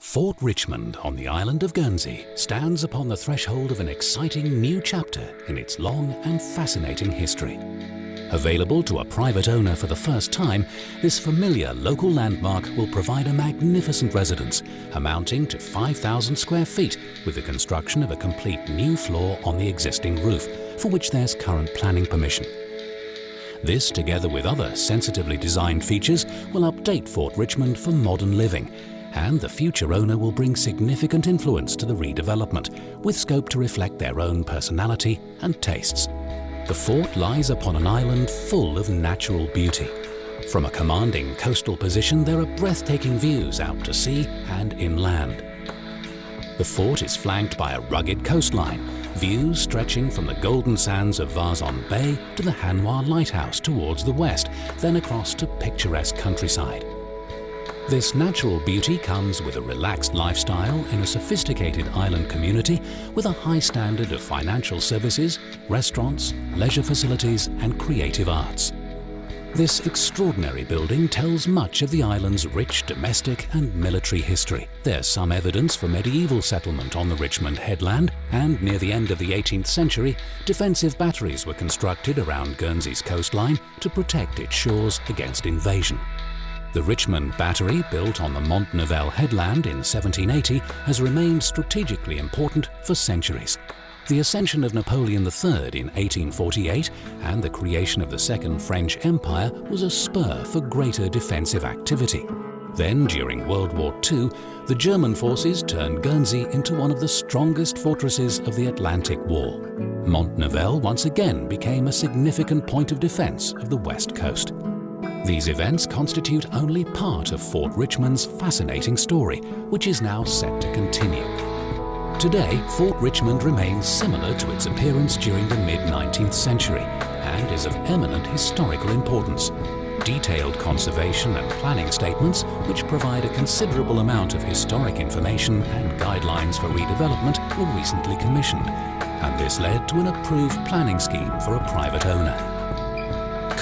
Fort Richmond on the island of Guernsey stands upon the threshold of an exciting new chapter in its long and fascinating history. Available to a private owner for the first time, this familiar local landmark will provide a magnificent residence amounting to 5,000 square feet with the construction of a complete new floor on the existing roof, for which there's current planning permission. This, together with other sensitively designed features, will update Fort Richmond for modern living, and the future owner will bring significant influence to the redevelopment, with scope to reflect their own personality and tastes. The fort lies upon an island full of natural beauty. From a commanding coastal position, there are breathtaking views out to sea and inland. The fort is flanked by a rugged coastline, views stretching from the golden sands of Varzon Bay to the Hanwha Lighthouse towards the west, then across to picturesque countryside. This natural beauty comes with a relaxed lifestyle in a sophisticated island community with a high standard of financial services, restaurants, leisure facilities and creative arts. This extraordinary building tells much of the island's rich domestic and military history. There's some evidence for medieval settlement on the Richmond headland, and near the end of the 18th century, defensive batteries were constructed around Guernsey's coastline to protect its shores against invasion. The Richmond Battery, built on the Mont-Nevel headland in 1780, has remained strategically important for centuries. The ascension of Napoleon III in 1848 and the creation of the Second French Empire was a spur for greater defensive activity. Then, during World War II, the German forces turned Guernsey into one of the strongest fortresses of the Atlantic Wall. Mont-Nevel once again became a significant point of defense of the west coast. These events constitute only part of Fort Richmond's fascinating story, which is now set to continue. Today, Fort Richmond remains similar to its appearance during the mid-19th century and is of eminent historical importance. Detailed conservation and planning statements, which provide a considerable amount of historic information and guidelines for redevelopment, were recently commissioned, and this led to an approved planning scheme for a private owner.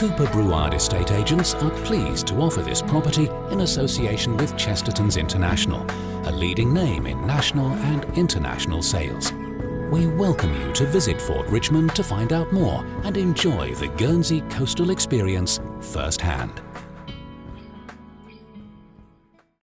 Cooper Breward Estate Agents are pleased to offer this property in association with Chesterton's International, a leading name in national and international sales. We welcome you to visit Fort Richmond to find out more and enjoy the Guernsey coastal experience firsthand.